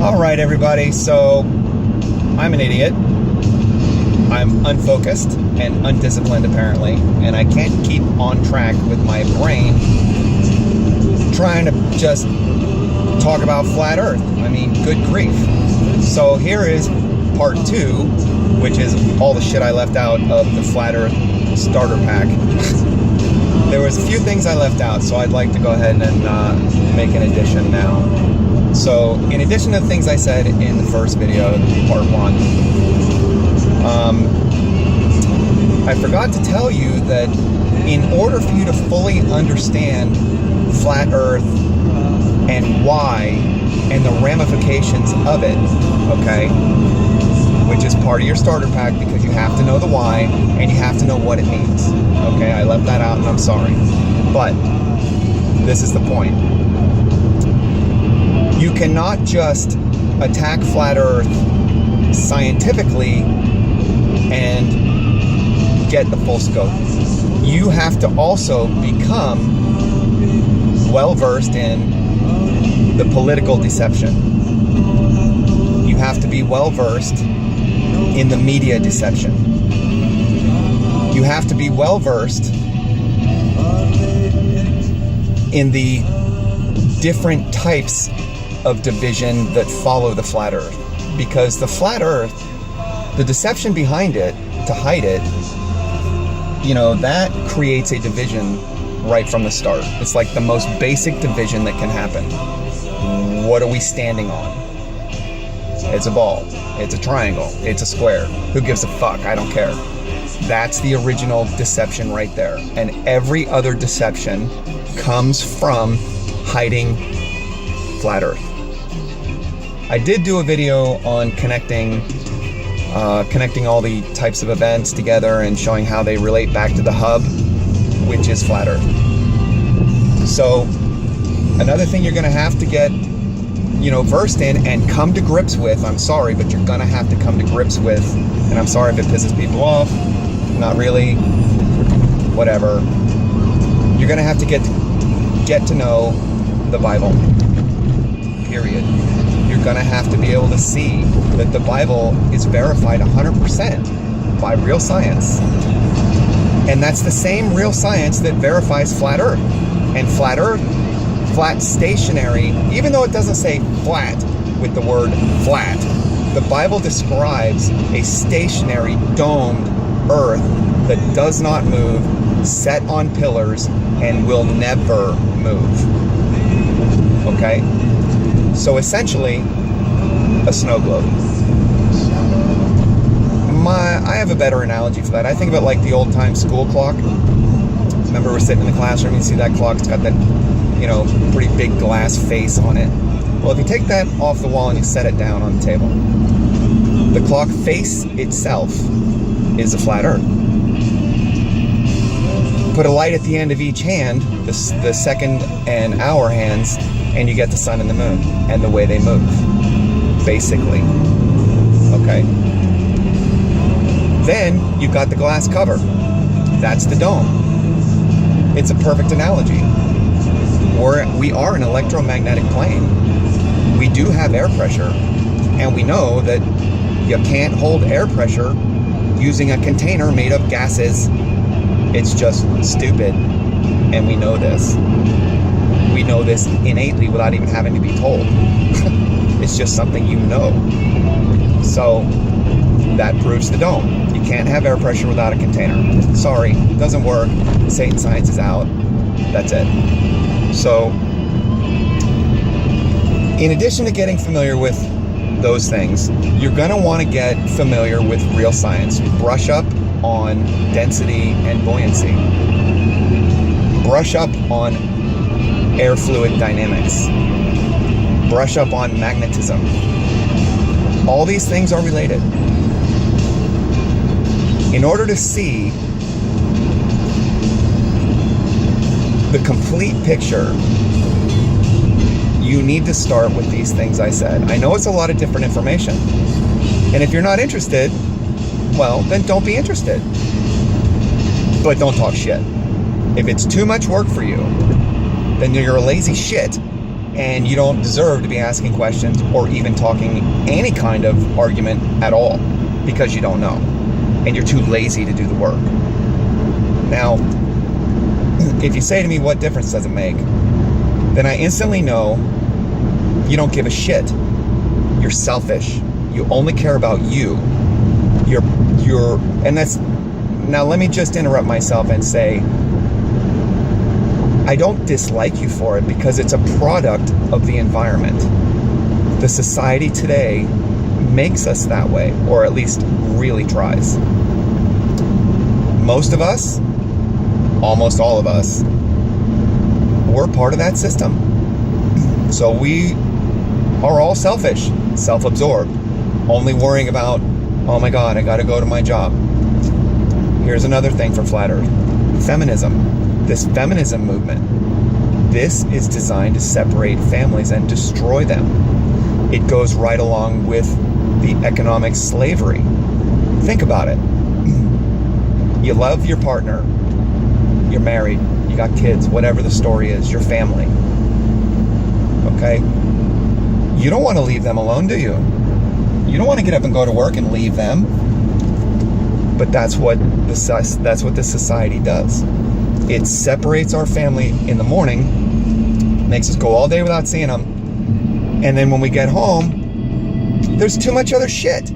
Alright everybody, so I'm an idiot. I'm unfocused and undisciplined apparently, and I can't keep on track with my brain trying to just talk about flat earth. I mean, good grief. So here is part 2, which is all the shit I left out of the flat earth starter pack. There was a few things I left out, so I'd like to go ahead and make an addition now. So, in addition to the things I said in the first video, part 1, I forgot to tell you that in order for you to fully understand flat earth and why and the ramifications of it, okay, which is part of your starter pack because you have to know the why and you have to know what it means, okay? I left that out and I'm sorry, but this is the point. You cannot just attack flat earth scientifically and get the full scope. You have to also become well-versed in the political deception. You have to be well-versed in the media deception. You have to be well-versed in the different types of division that follow the flat earth. Because the flat earth, the deception behind it, to hide it, you know, that creates a division right from the start. It's like the most basic division that can happen. What are we standing on? It's a ball. It's a triangle. It's a square. Who gives a fuck? I don't care. That's the original deception right there. And every other deception comes from hiding flat earth. I did do a video on connecting all the types of events together and showing how they relate back to the hub, which is flat earth. So another thing you're going to have to get, you know, versed in and come to grips with, I'm sorry, but you're going to have to come to grips with, and I'm sorry if it pisses people off, not really, whatever. You're going to have to get to know the Bible, period. You're going to have to be able to see that the Bible is verified 100% by real science. And that's the same real science that verifies flat earth. And flat earth, flat stationary, even though it doesn't say flat with the word flat, the Bible describes a stationary domed earth that does not move, set on pillars, and will never move. Okay? So essentially, a snow globe. I have a better analogy for that. I think of it like the old-time school clock. Remember, we're sitting in the classroom, you see that clock, it's got that, you know, pretty big glass face on it. Well, if you take that off the wall and you set it down on the table, the clock face itself is a flat earth. Put a light at the end of each hand, the second and hour hands, and you get the sun and the moon and the way they move, basically. Okay? Then you've got the glass cover. That's the dome. It's a perfect analogy. We are an electromagnetic plane. We do have air pressure, and we know that you can't hold air pressure using a container made of gases. It's just stupid, and we know this. We know this innately without even having to be told. It's just something you know. So that proves the dome. You can't have air pressure without a container. Sorry, doesn't work. Satan science is out. That's it. So, in addition to getting familiar with those things, you're going to want to get familiar with real science. Brush up on density and buoyancy. Brush up on air fluid dynamics. Brush up on magnetism. All these things are related. In order to see the complete picture, you need to start with these things I said. I know it's a lot of different information. And if you're not interested, well, then don't be interested. But don't talk shit. If it's too much work for you, then you're a lazy shit and you don't deserve to be asking questions or even talking any kind of argument at all, because you don't know and you're too lazy to do the work. Now, if you say to me, what difference does it make? Then I instantly know you don't give a shit. You're selfish. You only care about you. And that's, now let me just interrupt myself and say, I don't dislike you for it, because it's a product of the environment. The society today makes us that way, or at least really tries. Most of us, almost all of us, we're part of that system. So we are all selfish, self-absorbed, only worrying about, oh my God, I gotta go to my job. Here's another thing for Flat Earth. Feminism. This feminism movement. This is designed to separate families and destroy them. It goes right along with the economic slavery. Think about it. You love your partner. You're married. You got kids. Whatever the story is, your family. Okay? You don't want to leave them alone, do you? You don't want to get up and go to work and leave them. But that's what the society does. It separates our family in the morning, makes us go all day without seeing them, and then when we get home, there's too much other shit.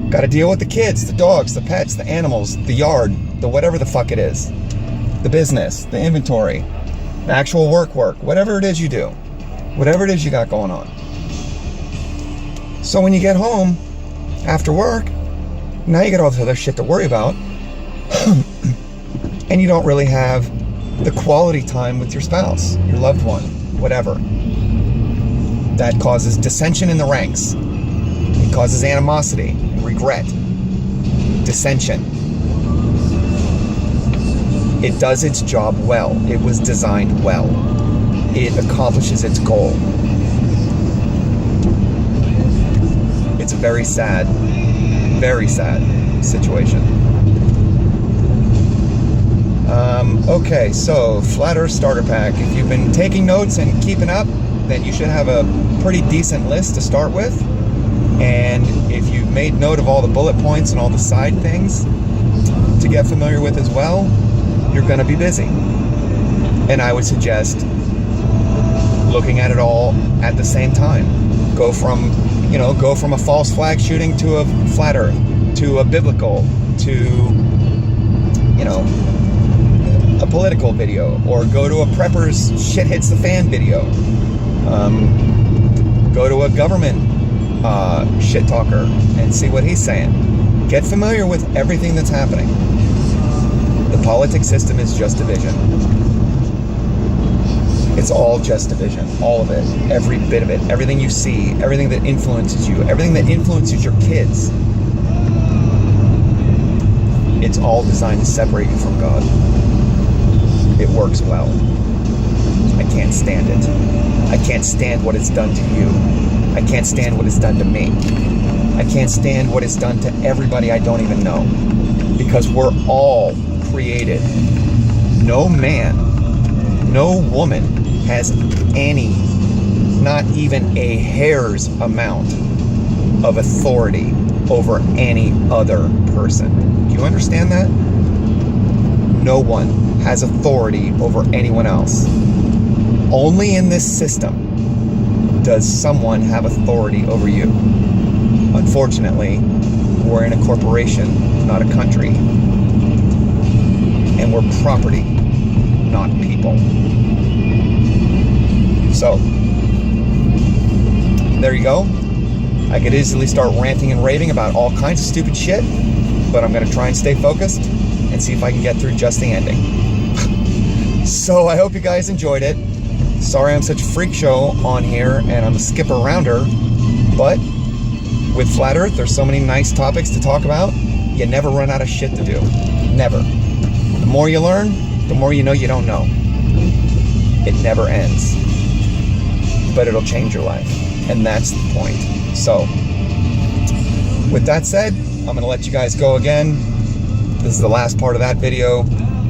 Got to deal with the kids, the dogs, the pets, the animals, the yard, the whatever the fuck it is, the business, the inventory, the actual work, whatever it is you do, whatever it is you got going on. So when you get home after work, now you got all this other shit to worry about, and you don't really have the quality time with your spouse, your loved one, whatever. That causes dissension in the ranks. It causes animosity and regret. Dissension. It does its job well. It was designed well. It accomplishes its goal. It's a very sad situation. Okay, so Flat Earth Starter Pack. If you've been taking notes and keeping up, then you should have a pretty decent list to start with. And if you've made note of all the bullet points and all the side things to get familiar with as well, you're going to be busy. And I would suggest looking at it all at the same time. Go from a false flag shooting to a flat earth, to a biblical, to, a political video, or go to a prepper's shit hits the fan video. Go to a government shit talker and see what he's saying. Get familiar with everything that's happening. The politics system is just division. It's all just division. All of it. Every bit of it. Everything you see. Everything that influences you. Everything that influences your kids. It's all designed to separate you from God. It works well. I can't stand it. I can't stand what it's done to you. I can't stand what it's done to me. I can't stand what it's done to everybody I don't even know. Because we're all created. No man, no woman has any, not even a hair's amount of authority over any other person. Do you understand that? No one has authority over anyone else. Only in this system does someone have authority over you. Unfortunately, we're in a corporation, not a country. And we're property, not people. So, there you go. I could easily start ranting and raving about all kinds of stupid shit, but I'm going to try and stay focused and see if I can get through just the ending. So I hope you guys enjoyed it. Sorry I'm such a freak show on here and I'm a skip-arounder, but with Flat Earth, there's so many nice topics to talk about, you never run out of shit to do. Never. The more you learn, the more you know you don't know. It never ends. But it'll change your life. And that's the point. So, with that said, I'm going to let you guys go again. This is the last part of that video.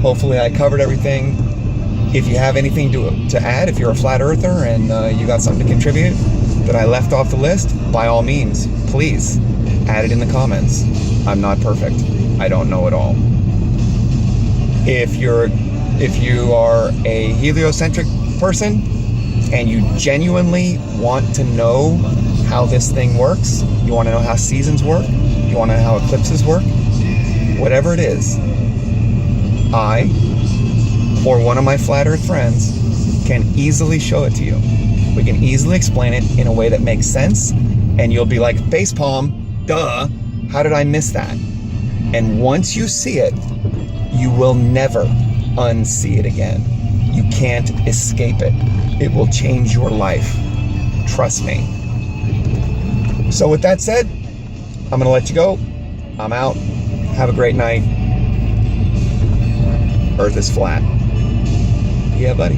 Hopefully I covered everything. If you have anything to add, if you're a flat earther and you got something to contribute that I left off the list, by all means, please add it in the comments. I'm not perfect. I don't know it all. If you are a heliocentric person and you genuinely want to know how this thing works, you want to know how seasons work, you want to know how eclipses work, whatever it is, I or one of my flat earth friends can easily show it to you. We can easily explain it in a way that makes sense, and you'll be like, facepalm, duh, how did I miss that? And once you see it, you will never unsee it again. You can't escape it. It will change your life. Trust me. So with that said, I'm gonna let you go. I'm out. Have a great night. Earth is flat. Yeah, buddy.